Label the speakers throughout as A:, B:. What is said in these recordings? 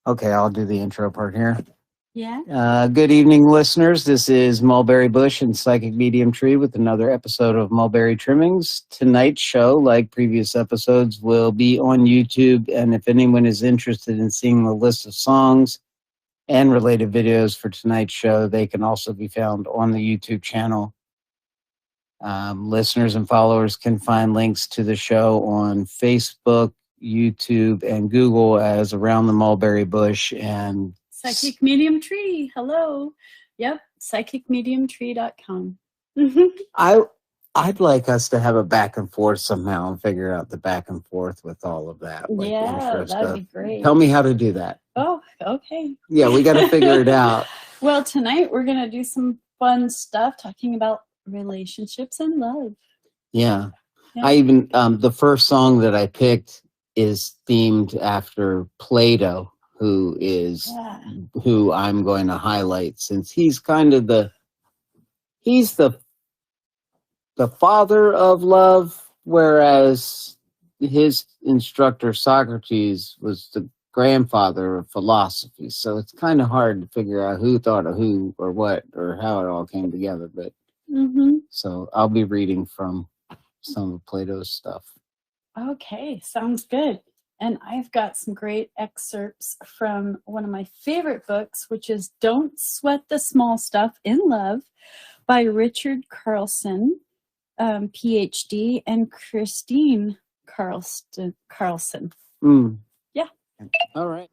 A: Okay, I'll do the intro part here.
B: Yeah.
A: Good evening, listeners. This is Mulberry Bush and Psychic Medium Tree with another episode of Mulberry Trimmings. Tonight's show, like previous episodes, will be on YouTube. And if anyone is interested in seeing the list of songs and related videos for tonight's show, they can also be found on the YouTube channel. Listeners and followers can find links to the show on Facebook, YouTube, and Google as Around the Mulberry Bush and
B: Psychic Medium Tree. Hello. Yep. PsychicMediumTree.com.
A: I'd like us to have a back and forth somehow and figure out the back and forth with all of that. Like
B: yeah, that'd be great.
A: Tell me how to do that.
B: Oh, okay.
A: Yeah, we got to figure it out.
B: Well, tonight we're going to do some fun stuff talking about relationships and love.
A: Yeah. I even, the first song that I picked is themed after Plato, who I'm going to highlight since he's kind of the father of love, whereas his instructor Socrates was the grandfather of philosophy. So it's kind of hard to figure out who thought of who or what or how it all came together. But so I'll be reading from some of Plato's stuff.
B: Okay, sounds good. And I've got some great excerpts from one of my favorite books, which is Don't Sweat the Small Stuff in Love by Richard Carlson, PhD, and Christine Carlson. Yeah.
A: All right.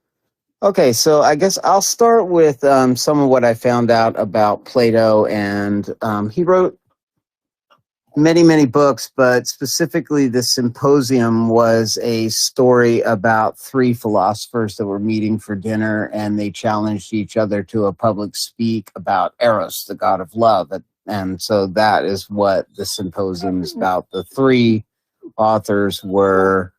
A: Okay, so I guess I'll start with some of what I found out about Plato. And he wrote many, many books, but specifically the Symposium was a story about three philosophers that were meeting for dinner, and they challenged each other to a public speak about Eros, the god of love. And so that is what the Symposium is about. The three authors were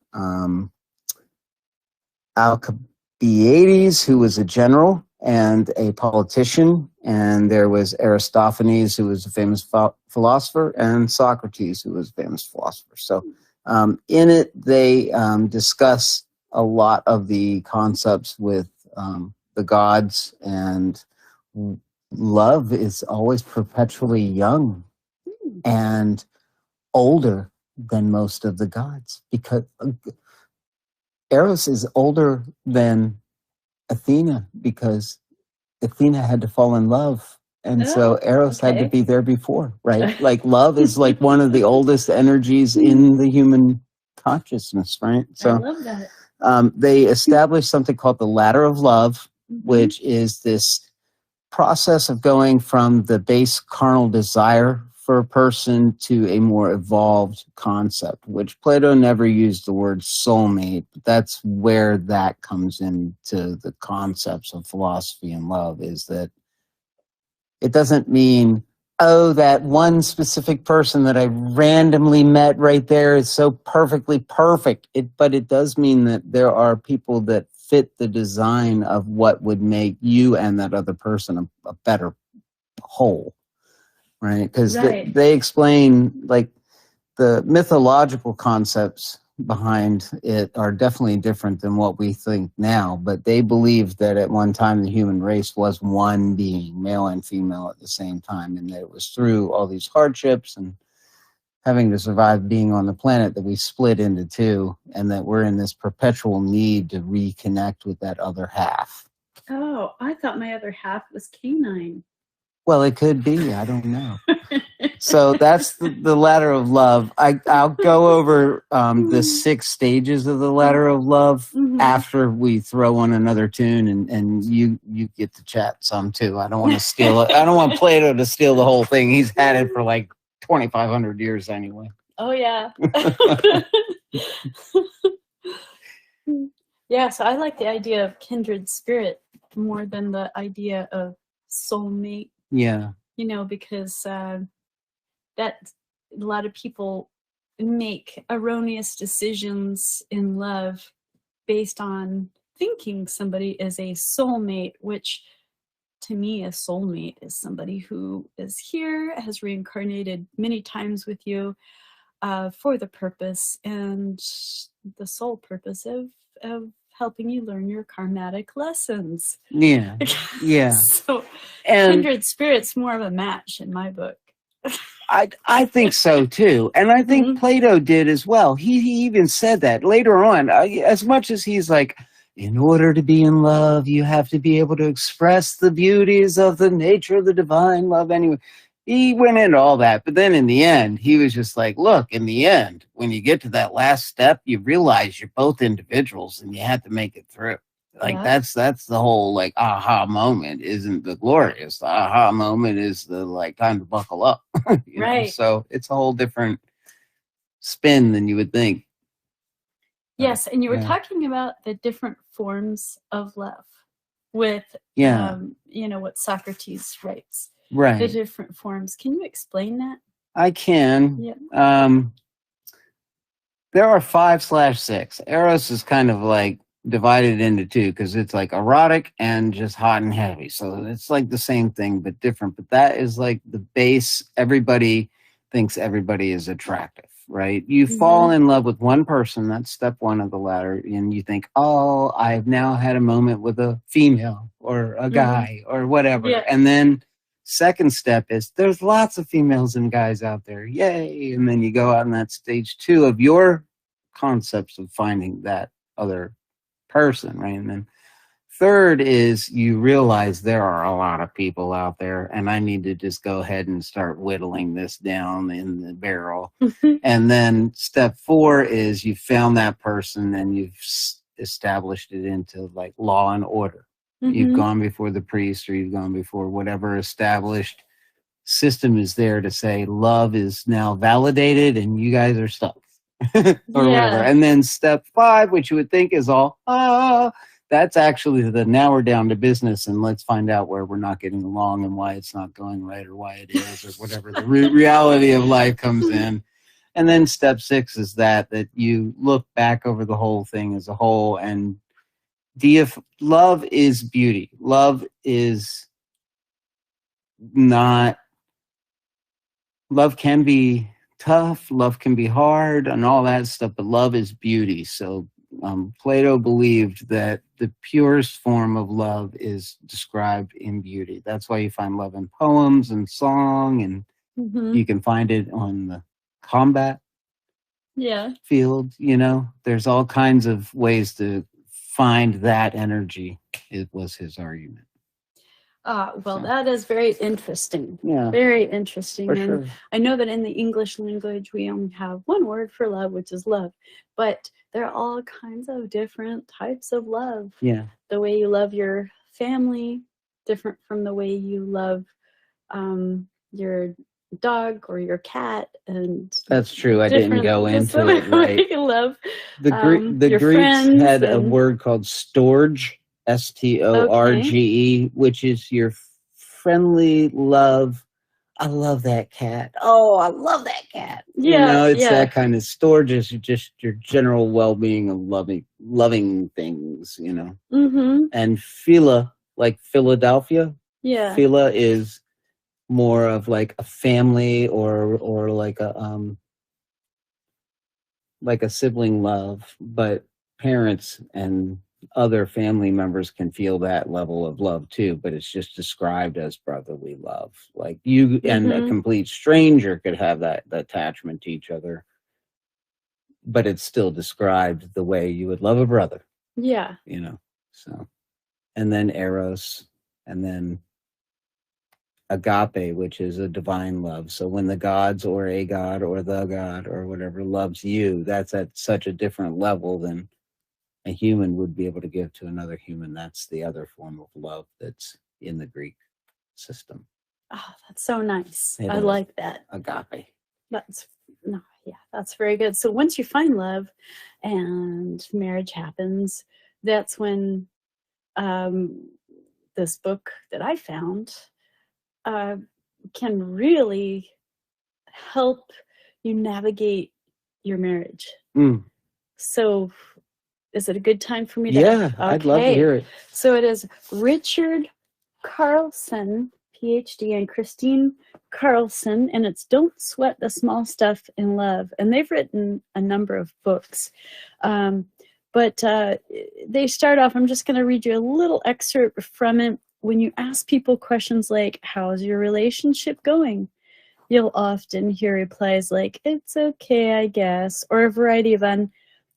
A: Alcibiades, who was a general and a politician, and there was Aristophanes, who was a famous philosopher, and Socrates, who was a famous philosopher. So in it, they discuss a lot of the concepts with the gods, and love is always perpetually young and older than most of the gods, because Eros is older than Athena because Athena had to fall in love. And so Eros had to be there before, right? Like love is like one of the oldest energies in the human consciousness, right? So
B: I love that.
A: They established something called the ladder of love, which is this process of going from the base carnal desire for a person to a more evolved concept, which Plato never used the word soulmate, but that's where that comes into the concepts of philosophy and love, is that it doesn't mean, oh, that one specific person that I randomly met right there is so perfectly perfect. But it does mean that there are people that fit the design of what would make you and that other person a better whole. Right, because they explain, like, the mythological concepts behind it are definitely different than what we think now, but they believed that at one time the human race was one being, male and female at the same time, and that it was through all these hardships and having to survive being on the planet that we split into two, and that we're in this perpetual need to reconnect with that other half.
B: Oh, I thought my other half was canine.
A: Well, it could be. I don't know. So that's the ladder of love. I'll go over the 6 stages of the ladder of love after we throw on another tune, and you get to chat some too. I don't want to steal it. I don't want Plato to steal the whole thing. He's had it for like 2,500 years anyway.
B: Oh, yeah. Yeah, so I like the idea of kindred spirit more than the idea of soulmate.
A: Yeah.
B: You know, because that a lot of people make erroneous decisions in love based on thinking somebody is a soulmate, which to me, a soulmate is somebody who is here, has reincarnated many times with you for the purpose and the sole purpose of helping you learn your karmatic lessons.
A: Yeah. Yeah.
B: So
A: And
B: kindred spirits more of a match in my book.
A: I think so too. And I think Plato did as well. He even said that later on, as much as he's like, in order to be in love, you have to be able to express the beauties of the nature of the divine love. Anyway, he went into all that. But then in the end, he was just like, look, in the end, when you get to that last step, you realize you're both individuals and you have to make it through. Like that's the whole like aha moment isn't the glorious. The aha moment is the like time to buckle up. You know? So it's a whole different spin than you would think.
B: Yes, and you were talking about the different forms of love with you know, what Socrates writes.
A: Right.
B: The different forms. Can you explain that?
A: I can.
B: Yeah.
A: There are 5/6. Eros is kind of like divided into two because it's like erotic and just hot and heavy. So it's like the same thing but different. But that is like the base. Everybody thinks everybody is attractive, right? You fall in love with one person. That's step one of the ladder. And you think, oh, I've now had a moment with a female or a guy or whatever. Yeah. And then second step is there's lots of females and guys out there. Yay. And then you go out in that stage two of your concepts of finding that other person, right? And then third is you realize there are a lot of people out there and I need to just go ahead and start whittling this down in the barrel. And then step four is you found that person and you've established it into like law and order. You've gone before the priest or you've gone before whatever established system is there to say love is now validated and you guys are stuck. Or whatever. And then step 5, which you would think is all, that's actually the now we're down to business and let's find out where we're not getting along and why it's not going right or why it is or whatever the reality of life comes in. And then step 6 is that you look back over the whole thing as a whole and love is beauty. Love is not, love can be tough, love can be hard and all that stuff, but love is beauty. So Plato believed that the purest form of love is described in beauty. That's why you find love in poems and song, and you can find it on the combat field. You know, there's all kinds of ways to find that energy. It was his argument.
B: Well, that is very interesting.
A: Yeah.
B: Very interesting.
A: For
B: and
A: sure.
B: I know that in the English language, we only have one word for love, which is love. But there are all kinds of different types of love.
A: Yeah.
B: The way you love your family, different from the way you love your dog or your cat. And
A: that's true. I didn't go into it. Right.
B: You love
A: the Greeks had a word called storge. Storge, which is your friendly love. I love that cat. Oh, I love that cat. Yeah, you know, it's that kind of storge is just your general well-being of loving things, you know. And phila, like Philadelphia. Yeah. Phila is more of like a family or like a sibling love, but parents and other family members can feel that level of love too, but it's just described as brotherly love. Like you and a complete stranger could have that attachment to each other, but it's still described the way you would love a brother. Yeah. You know, so. And then eros, and then agape, which is a divine love. So when the gods or a god or the god or whatever loves you, that's at such a different level than a human would be able to give to another human. That's the other form of love that's in the Greek system. Oh, that's so nice. I like that. Agape. That's very good. So once you find love and marriage happens, that's when this book that I found can really help you navigate your marriage. So is it a good time for me to? Yeah, okay. I'd love to hear it. So it is Richard Carlson, PhD, and Christine Carlson, and it's Don't Sweat the Small Stuff in Love. And they've written a number of books.
B: But they start off, I'm just going to read you a little excerpt from it. When you ask people questions like, how's your relationship going? You'll often hear replies like, it's okay, I guess, or a variety of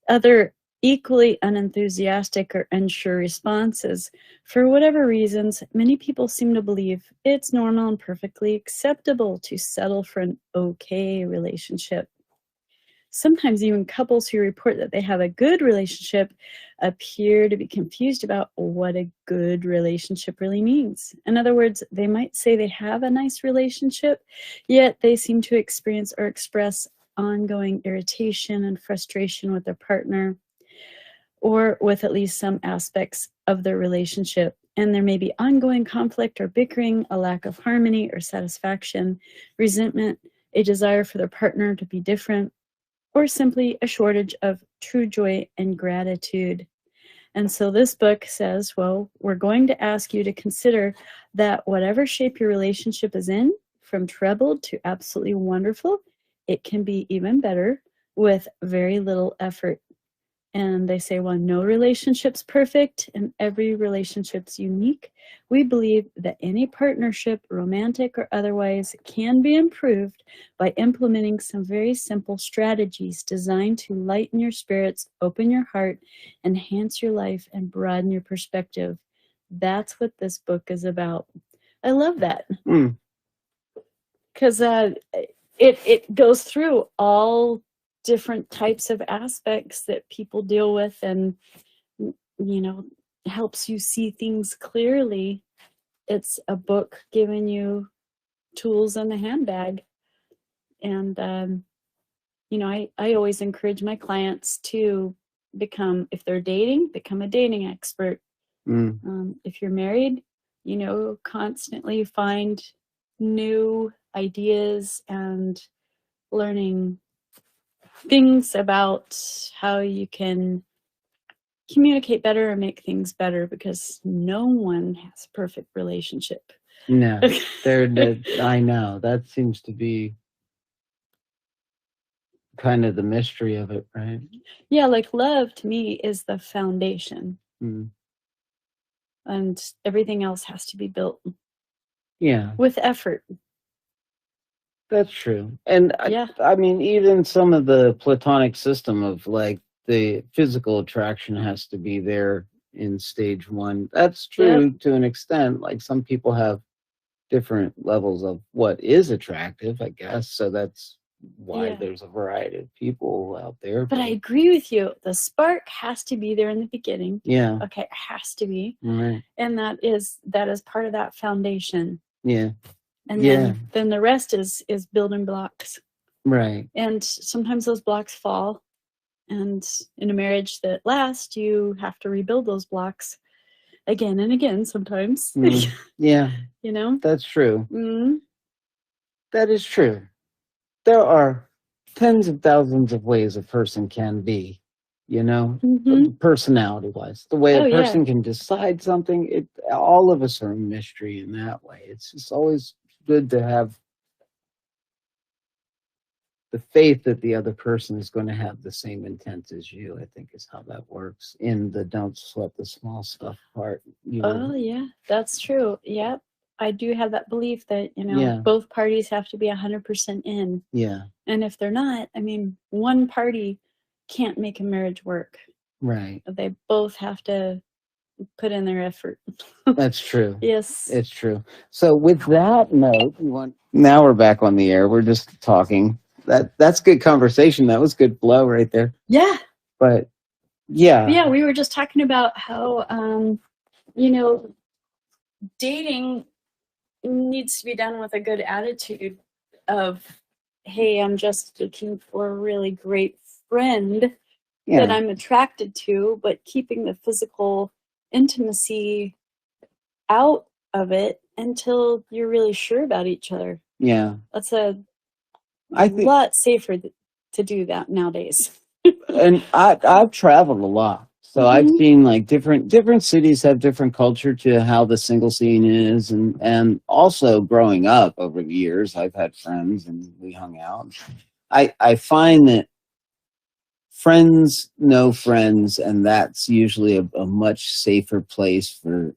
B: other equally unenthusiastic or unsure responses. For whatever reasons, many people seem to believe it's normal and perfectly acceptable to settle for an okay relationship. Sometimes even couples who report that they have a good relationship appear to be confused about what a good relationship really means. In other words, they might say they have a nice relationship, yet they seem to experience or express ongoing irritation and frustration with their partner, or with at least some aspects of their relationship. And there may be ongoing conflict or bickering, a lack of harmony or satisfaction, resentment, a desire for their partner to be different, or simply a shortage of true joy and gratitude. And so this book says, well, we're going to ask you to consider that whatever shape your relationship is in, from troubled to absolutely wonderful, it can be even better with very little effort. And they say, well, no relationship's perfect and every relationship's unique. We believe that any partnership, romantic or otherwise, can be improved by implementing some very simple strategies designed to lighten your spirits, open your heart, enhance your life, and broaden your perspective. That's what this book is about. I love that. Because it goes through all different types of aspects that people deal with, and helps you see things clearly. It's a book giving you tools in the handbag. And I always encourage my clients to become, if they're dating, become a dating expert. If you're married, constantly find new ideas and learning things about how you can communicate better or make things better, because no one has a perfect relationship.
A: No, I know that seems to be kind of the mystery of it, right?
B: Yeah, like love to me is the foundation. And everything else has to be built.
A: Yeah.
B: With effort.
A: That's true. And
B: yeah.
A: I mean, even some of the platonic system of like the physical attraction has to be there in stage one. That's true to an extent. Like some people have different levels of what is attractive, I guess. So that's why there's a variety of people out there.
B: But I agree with you. The spark has to be there in the beginning.
A: Yeah.
B: Okay, it has to be.
A: Right.
B: And that is part of that foundation.
A: Yeah.
B: And then the rest is building blocks.
A: Right.
B: And sometimes those blocks fall. And in a marriage that lasts, you have to rebuild those blocks again and again sometimes.
A: Yeah. That's true. That is true. There are tens of thousands of ways a person can be, personality-wise. The way a person can decide something, all of us are a mystery in that way. It's just always good to have the faith that the other person is going to have the same intent as you, I think is how that works in the don't sweat the small stuff part.
B: Oh, yeah, that's true. Yeah. I do have that belief that, both parties have to be 100% in.
A: Yeah.
B: And if they're not, I mean, one party can't make a marriage work.
A: Right.
B: They both have to put in their effort.
A: That's true.
B: Yes.
A: It's true. So with that note, now we're back on the air. We're just talking. That's good conversation. That was good flow right there.
B: Yeah.
A: But yeah,
B: we were just talking about how dating needs to be done with a good attitude of, hey, I'm just looking for a really great friend that I'm attracted to, but keeping the physical intimacy out of it until you're really sure about each other.
A: Yeah.
B: That's a lot safer to do that nowadays.
A: And I've traveled a lot. So I've seen like different cities have different culture to how the single scene is, and also growing up over the years, I've had friends and we hung out. I find that friends know friends, and that's usually a much safer place for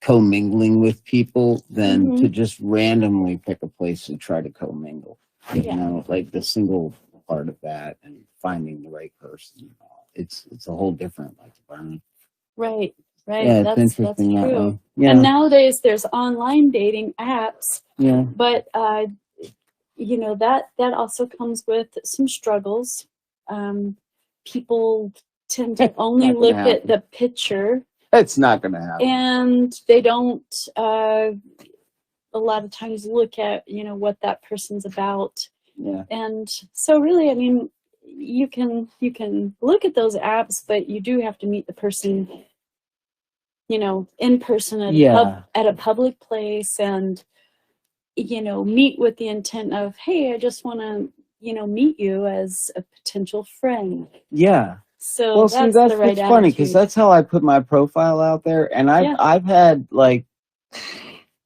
A: commingling with people than to just randomly pick a place to try to commingle. You know, like the single part of that and finding the right person. It's a whole different like environment.
B: Right.
A: Yeah, it's interesting that
B: true.
A: way. Yeah.
B: And nowadays there's online dating apps.
A: Yeah.
B: But you know, that also comes with some struggles. People tend to only look at the picture.
A: It's not going to happen.
B: And they don't a lot of times look at, you know, what that person's about.
A: Yeah.
B: And so really, I mean, you can look at those apps, but you do have to meet the person, you know, in person at a public place, and, you know, meet with the intent of, hey, I just want to, you know, meet you as a potential friend.
A: Yeah.
B: So
A: well,
B: that's
A: see, that's
B: the right
A: funny because
B: attitude.
A: that's how I put my profile out there, and I've had like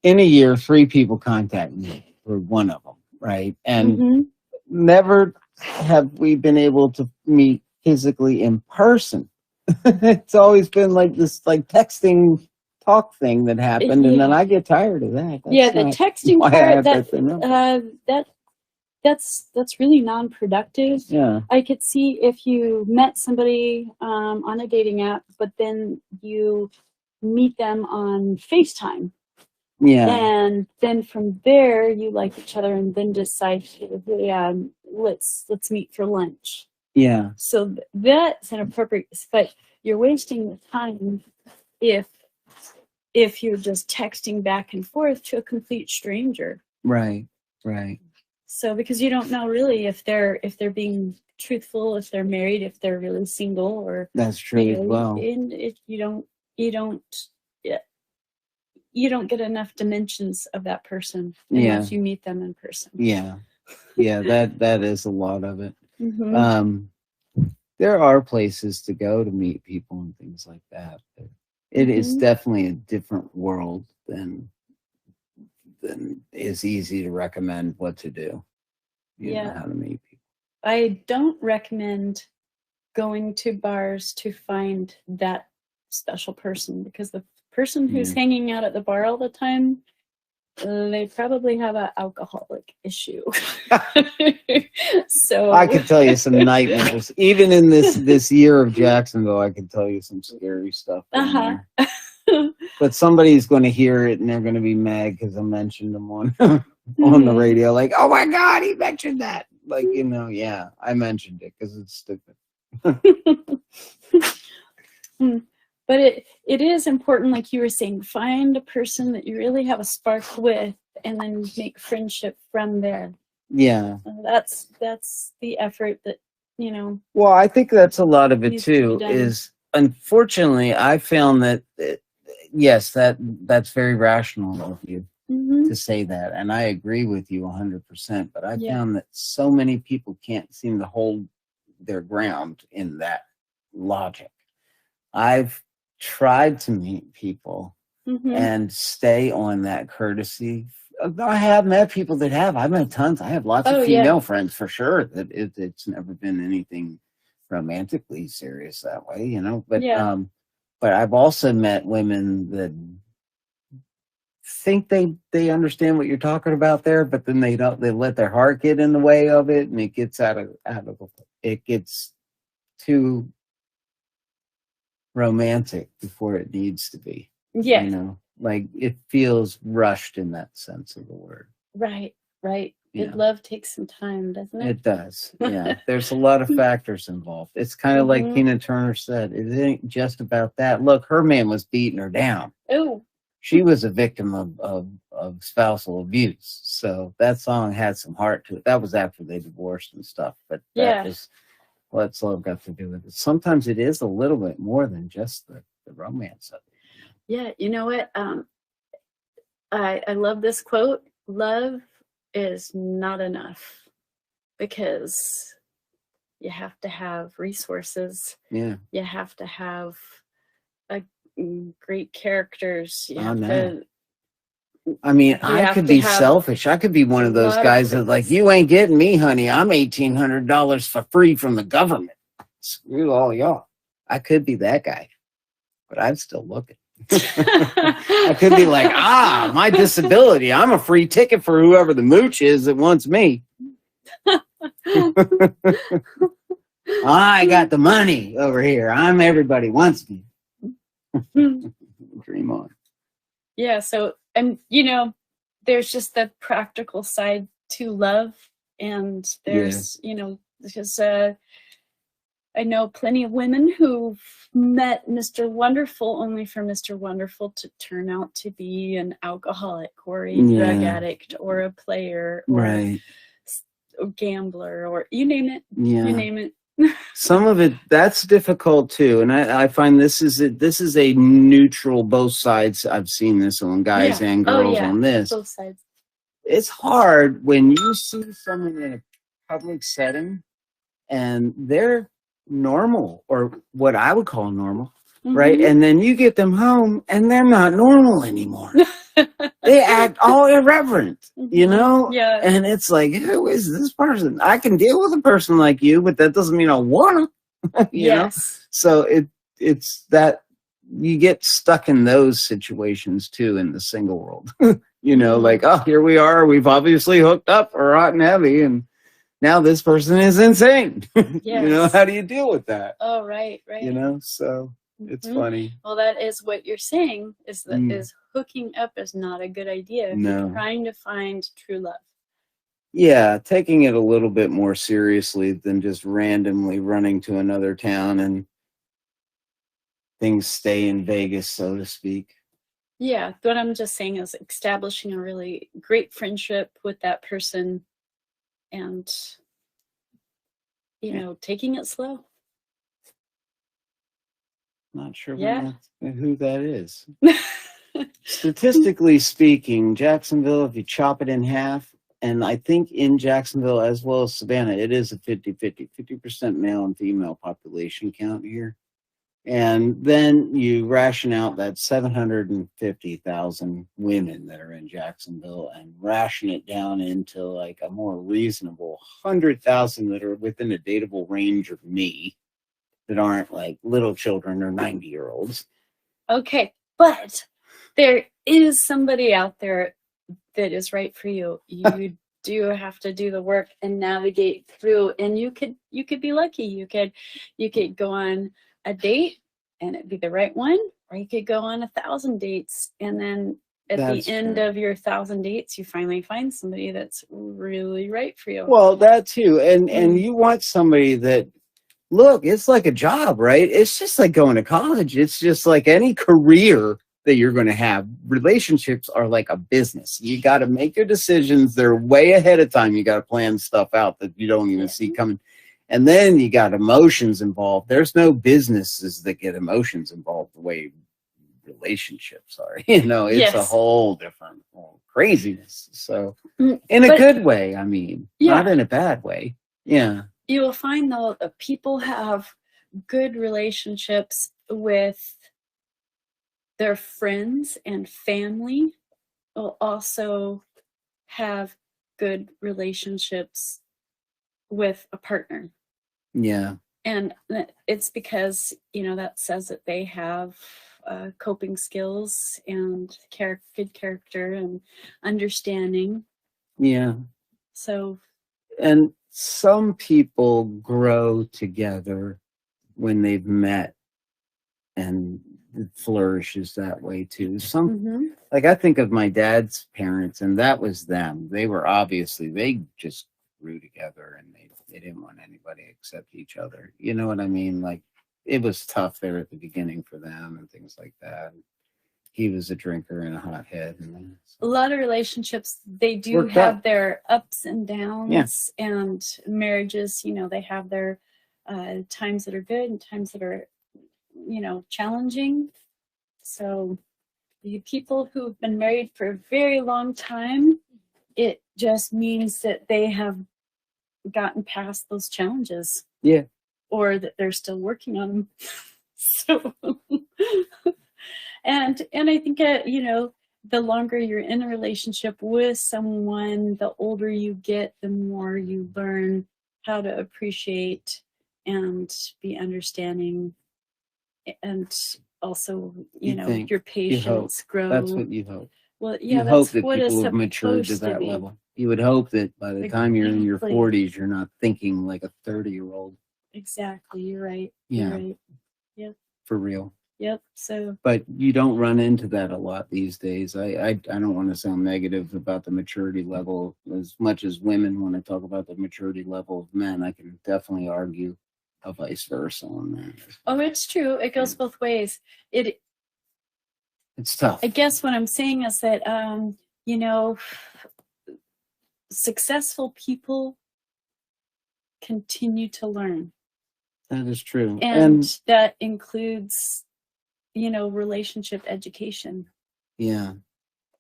A: in a year 3 people contact me for one of them, right? And never have we been able to meet physically in person. It's always been like this like texting talk thing that happened, and then I get tired of that. That's
B: the texting part that's really non-productive.
A: Yeah.
B: I could see if you met somebody on a dating app, but then you meet them on FaceTime.
A: Yeah.
B: And then from there you like each other and then decide, let's meet for lunch.
A: Yeah.
B: So that's an appropriate, but you're wasting the time if you're just texting back and forth to a complete stranger.
A: Right. Right.
B: So because you don't know really if they're being truthful, if they're married, if they're really single, or
A: that's true as well.
B: And you don't get enough dimensions of that person unless you meet them in person.
A: Yeah. Yeah, that is a lot of it. There are places to go to meet people and things like that. But it is definitely a different world than is easy to recommend what to do. You know how to meet people.
B: I don't recommend going to bars to find that special person, because the person who's hanging out at the bar all the time, they probably have an alcoholic issue. So
A: I could tell you some nightmares. Even in this year of Jacksonville, I could tell you some scary stuff. But somebody's going to hear it and they're going to be mad because I mentioned them on on the radio. Like, oh my God, he mentioned that. Like, you know, yeah, I mentioned it because it's stupid.
B: But it is important, like you were saying, find a person that you really have a spark with, and then make friendship from there.
A: Yeah.
B: That's the effort that, you know.
A: Well, I think that's a lot of it too, is unfortunately I found that, yes, that's very rational of you to say that. And I agree with you 100%, but I found that so many people can't seem to hold their ground in that logic. I've tried to meet people and stay on that courtesy. I have met people that have. I've met tons. I have lots of female friends for sure. That it's never been anything romantically serious that way, you know. But but I've also met women that think they understand what you're talking about there, but then they don't. They let their heart get in the way of it, and it gets out of it gets too romantic before it needs to be.
B: Yeah.
A: You know, like it feels rushed in that sense of the word.
B: Right.
A: Yeah.
B: Love takes some time, doesn't it?
A: It does. Yeah. There's a lot of factors involved. It's kind of like Tina Turner said, it ain't just about that. Look, her man was beating her down.
B: Oh.
A: She was a victim of spousal abuse. So that song had some heart to it. That was after they divorced and stuff. But that was what's love got to do with it. Sometimes it is a little bit more than just the romance of it.
B: Yeah, you know what? I love this quote. Love is not enough, because you have to have resources.
A: Yeah.
B: You have to have great characters. You have
A: I mean, I could be selfish. I could be one of those guys that like, you ain't getting me, honey. I'm $1,800 for free from the government. screw all y'all. I could be that guy, but I'm still looking. I could be like, my disability. I'm a free ticket for whoever the mooch is that wants me. I got the money over here. I'm everybody wants me. Dream on.
B: Yeah. So, and there's just the practical side to love, and there's because I know plenty of women who've met Mr. Wonderful only for Mr. Wonderful to turn out to be an alcoholic or a drug addict or a player or a gambler or you name it.
A: Yeah.
B: You name it.
A: Some of it, that's difficult too. And I find this is a neutral, both sides. I've seen this on guys and girls on this.
B: Both sides.
A: It's hard when you see someone in a public setting and they're normal, or what I would call normal, right? And then you get them home and they're not normal anymore. They act all irreverent, Yeah. And it's like, who is this person? I can deal with a person like you, but that doesn't mean I want to. you know? So it's that you get stuck in those situations too in the single world. Like, oh, here we are. We've obviously hooked up or hot and heavy, and now this person is insane. How do you deal with that?
B: Oh, right.
A: So it's funny.
B: Well, that is what you're saying is that is hooking up is not a good idea.
A: No.
B: You're trying to find true love.
A: Yeah, taking it a little bit more seriously than just randomly running to another town and things stay in Vegas, so to speak.
B: Yeah, what I'm just saying is establishing a really great friendship with that person and, taking it slow.
A: Not sure who that is. Statistically speaking, Jacksonville, if you chop it in half, and I think in Jacksonville as well as Savannah, it is a 50-50, 50% male and female population count here. And then you ration out that 750,000 women that are in Jacksonville and ration it down into like a more reasonable 100,000 that are within a dateable range of me, that aren't like little children or 90-year-olds.
B: Okay, but there is somebody out there that is right for you. You do have to do the work and navigate through, and you could be lucky. You could go on a date and it'd be the right one, or you could go on 1,000 dates, and then at the end of your 1,000 dates, you finally find somebody that's really right for you.
A: Well, that too, and you want somebody that, look, it's like a job, right? It's just like going to college. It's just like any career that you're going to have. Relationships are like a business. You got to make your decisions. They're way ahead of time. You got to plan stuff out that you don't even see coming. And then you got emotions involved. There's no businesses that get emotions involved the way relationships are. It's a whole different craziness. So in a good way, I mean, not in a bad way. Yeah.
B: You will find, though, that people have good relationships with their friends and family, will also have good relationships with a partner.
A: Yeah.
B: And it's because, that says that they have coping skills and good character and understanding.
A: Yeah.
B: So.
A: And some people grow together when they've met, and it flourishes that way too. Like I think of my dad's parents, and that was them. They were they just grew together, and they didn't want anybody except each other. You know what I mean? Like it was tough there at the beginning for them and things like that. He was a drinker and a hothead. And
B: a lot of relationships, they do have their ups and downs, and marriages, they have their times that are good and times that are, challenging. So the people who've been married for a very long time, it just means that they have gotten past those challenges.
A: Yeah.
B: Or that they're still working on them. So, and I think, the longer you're in a relationship with someone, the older you get, the more you learn how to appreciate and be understanding, and also,
A: You think,
B: your
A: you hope.
B: patience grow.
A: That's what you hope.
B: Well,
A: You
B: yeah,
A: hope
B: that's
A: that
B: what it's
A: people have matured to
B: supposed to
A: that
B: be.
A: level. You would hope that by the time you're in your
B: Exactly.
A: 40s, you're not thinking like a 30-year-old.
B: Exactly. You're right.
A: Yeah.
B: You're right. Yep.
A: For real.
B: Yep. So,
A: But you don't run into that a lot these days. I don't want to sound negative about the maturity level as much as women want to talk about the maturity level of men. I can definitely argue a vice versa on that.
B: oh, it's true. It goes both ways.
A: It's tough.
B: I guess what I'm saying is that, successful people continue to learn.
A: That is true.
B: And that includes, relationship education.
A: Yeah.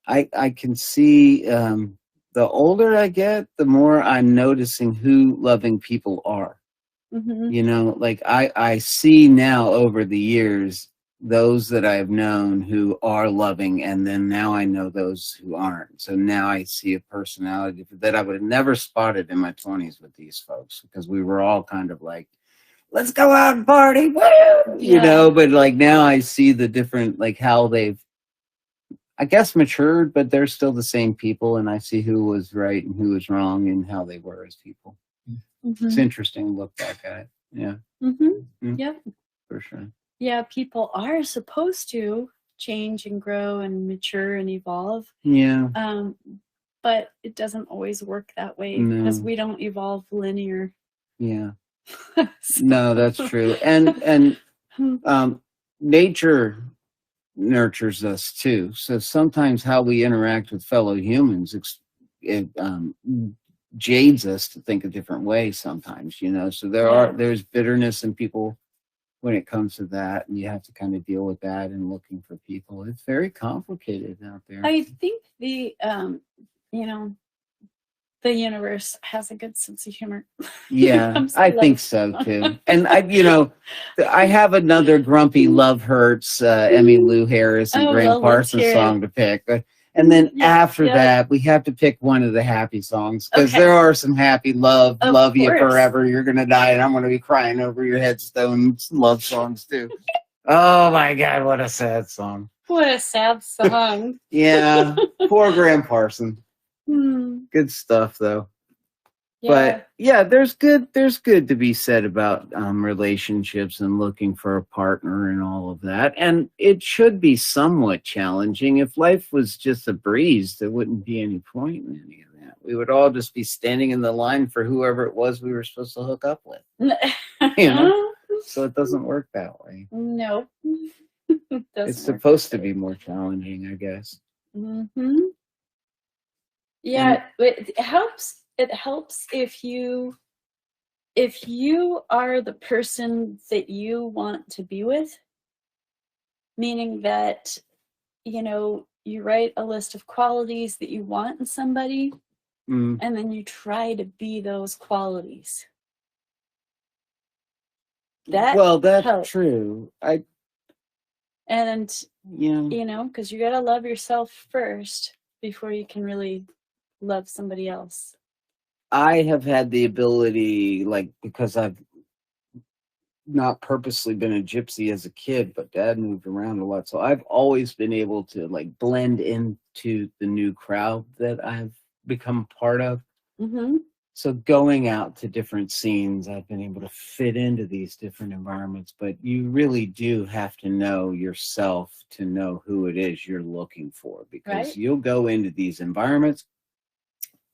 A: I can see the older I get, the more I'm noticing who loving people are.
B: Mm-hmm.
A: Like I see now over the years those that I've known who are loving, and then now I know those who aren't. So now I see a personality that I would have never spotted in my 20s with these folks, because we were all kind of like, let's go out and party, woo! But like now I see the different, like how they've, I guess, matured, but they're still the same people, and I see who was right and who was wrong and how they were as people. Mm-hmm. It's interesting to look back at it. Yeah.
B: Mm-hmm. Mm-hmm. Yep.
A: For sure.
B: Yeah, people are supposed to change and grow and mature and evolve.
A: Yeah.
B: But it doesn't always work that way, because we don't evolve linear.
A: Yeah. No, that's true. And nature nurtures us too. So sometimes how we interact with fellow humans, it jades us to think a different way sometimes, so there's bitterness in people when it comes to that, and you have to kind of deal with that and looking for people. It's very complicated out there.
B: I think the universe has a good sense of humor.
A: Yeah, I think so too. And I have another grumpy Love Hurts, Emmylou Harris and Graham Parsons song to pick. And then after that, we have to pick one of the happy songs, because there are some happy love you forever, you're going to die, and I'm going to be crying over your headstone love songs too. Oh my God, what a sad song.
B: What a sad song.
A: Yeah, poor Graham Parsons. Good stuff though. Yeah. But yeah, there's good to be said about relationships and looking for a partner and all of that. And it should be somewhat challenging. If life was just a breeze, there wouldn't be any point in any of that. We would all just be standing in the line for whoever it was we were supposed to hook up with. So it doesn't work that way.
B: No.
A: It's supposed to be more challenging, I guess.
B: Mm-hmm. Yeah, it helps. It helps if you are the person that you want to be with, meaning that, you write a list of qualities that you want in somebody, and then you try to be those qualities. That's
A: helps. True.
B: because you got to love yourself first before you can really love somebody else.
A: I have had the ability, because I've not purposely been a gypsy as a kid, but Dad moved around a lot. So I've always been able to blend into the new crowd that I've become part of. Mm-hmm. So going out to different scenes, I've been able to fit into these different environments, but you really do have to know yourself to know who it is you're looking for, because you'll go into these environments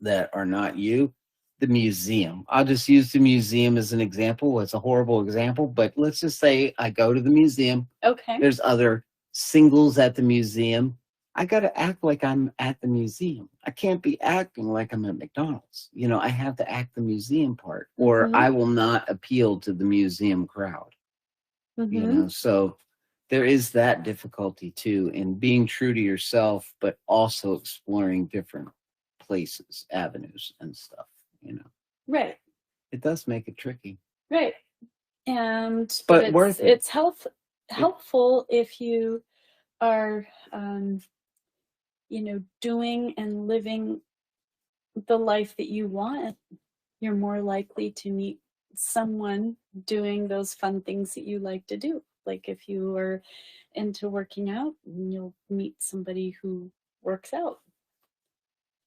A: that are not you. The museum. I'll just use the museum as an example. It's a horrible example, but let's just say I go to the museum.
B: Okay.
A: There's other singles at the museum. I got to act like I'm at the museum. I can't be acting like I'm at McDonald's. I have to act the museum part, or I will not appeal to the museum crowd. Mm-hmm. So there is that difficulty too in being true to yourself, but also exploring different places, avenues, and stuff.
B: Right.
A: It does make it tricky.
B: Right. But
A: worth it.
B: It's helpful if you are, doing and living the life that you want. You're more likely to meet someone doing those fun things that you like to do. Like if you are into working out, you'll meet somebody who works out.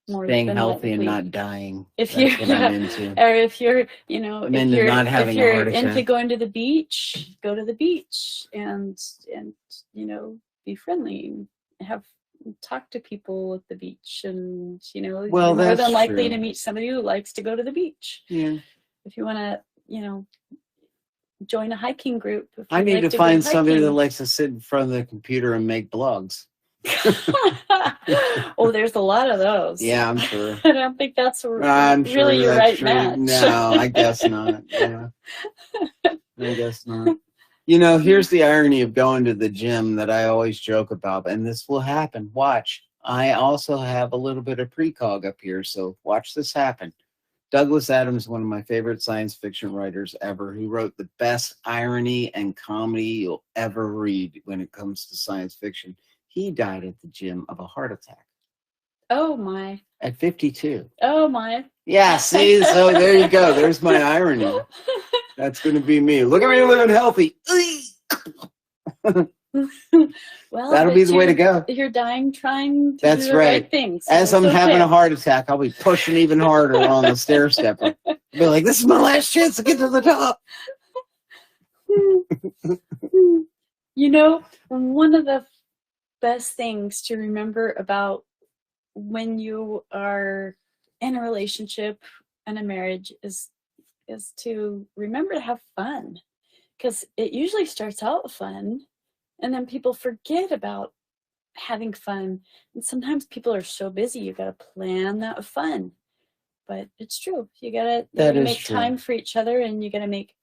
B: More
A: Staying
B: than
A: healthy and
B: likely.
A: not dying.
B: If
A: That's
B: you're,
A: what I'm into.
B: or if you're, you know,
A: I'm
B: if
A: into
B: you're,
A: not
B: if
A: having a
B: you're
A: heart
B: into
A: attack.
B: going to the beach, go to the beach and you know, be friendly, talk to people at the beach, and you know,
A: Well,
B: you're more
A: that's
B: than likely
A: true.
B: to meet somebody who likes to go to the beach.
A: Yeah.
B: If you want to, you know, join a hiking group. If
A: I
B: you
A: need
B: like
A: to
B: go
A: find somebody that
B: hiking.
A: likes to sit in front of the computer and make blogs.
B: Oh, there's a lot of those.
A: Yeah, I'm sure.
B: I don't think that's
A: I'm
B: really
A: sure
B: your
A: that's
B: right
A: true.
B: match.
A: No, I guess not. Yeah. I guess not. You know, here's the irony of going to the gym that I always joke about, and this will happen. Watch. I also have a little bit of precog up here, so watch this happen. Douglas Adams, one of my favorite science fiction writers ever, who wrote the best irony and comedy you'll ever read when it comes to science fiction. He died at the gym of a heart attack.
B: Oh my.
A: At 52.
B: Oh my.
A: Yeah, see? So there you go. There's my irony. That's going to be me. Look at me living healthy.
B: Well,
A: that'll be the way to go.
B: You're dying trying to
A: That's
B: do the right things. So
A: as I'm having a heart attack, I'll be pushing even harder on the stair stepper. Be like, this is my last chance to get to the top.
B: You know, one of the best things to remember about when you are in a relationship and a marriage is to remember to have fun, because it usually starts out fun and then people forget about having fun, and sometimes people are so busy you got to plan that fun. But it's true, you gotta make time for each other, and you gotta make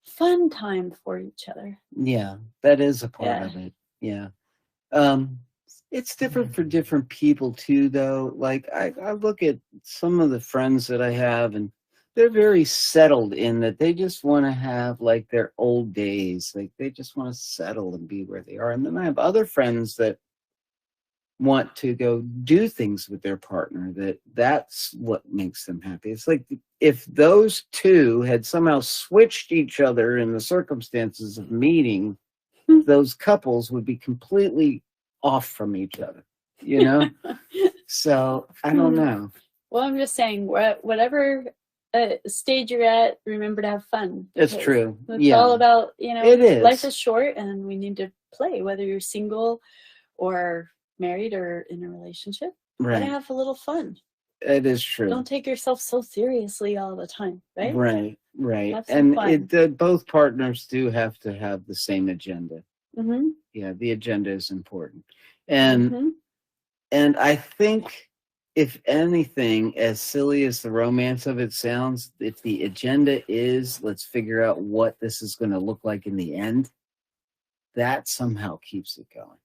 B: fun time for each other.
A: Yeah, that is a part of it. Yeah. It's different for different people too, though. Like I look at some of the friends that I have, and they're very settled in that they just want to have like their old days. Like they just want to settle and be where they are. And then I have other friends that want to go do things with their partner, that's what makes them happy. It's like if those two had somehow switched each other in the circumstances of meeting, those couples would be completely off from each other, you know? So I don't know.
B: Well, I'm just saying, whatever stage you're at, remember to have fun.
A: It's true.
B: It's all about, you know,
A: it is.
B: Life is short and we need to play, whether you're single or married or in a relationship.
A: Right.
B: Gotta have a little fun.
A: It is true.
B: Don't take yourself so seriously all the time, right?
A: Right.
B: Have some fun.
A: Both partners do have to have the same agenda.
B: Mm-hmm.
A: Yeah, the agenda is important. And I think, if anything, as silly as the romance of it sounds, if the agenda is, let's figure out what this is going to look like in the end, that somehow keeps it going.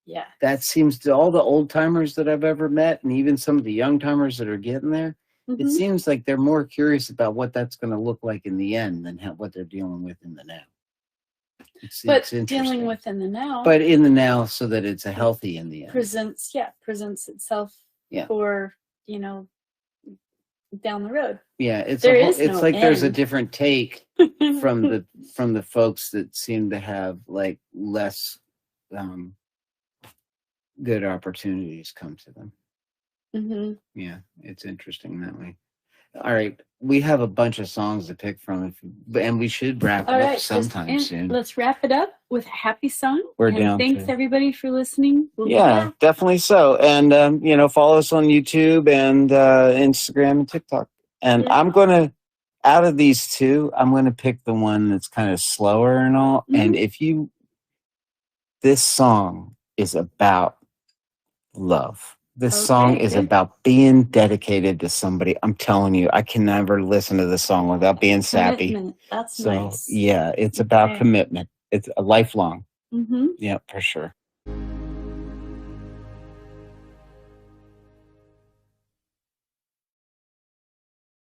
B: Yeah.
A: That seems to all the old timers that I've ever met, and even some of the young timers that are getting there, it seems like they're more curious about what that's going to look like in the end than what they're dealing with in the now.
B: It's dealing with in the now.
A: But in the now, so that it's a healthy in the end.
B: Presents itself for, you know, down the road.
A: Yeah, it's
B: no
A: like
B: end.
A: There's a different take from the folks that seem to have like less good opportunities come to them. Yeah, it's interesting that way. All right, we have a bunch of songs to pick from, and we should wrap it up sometime soon.
B: Let's wrap it up with a happy song. Thanks everybody for listening.
A: Definitely so. And follow us on YouTube and Instagram and TikTok. And I'm gonna, out of these two, I'm gonna pick the one that's kind of slower and all. And this song is about love. This song is about being dedicated to somebody. I'm telling you, I can never listen to this song without being sappy.
B: That's nice.
A: Yeah, it's about commitment. It's a lifelong. Yeah, for sure.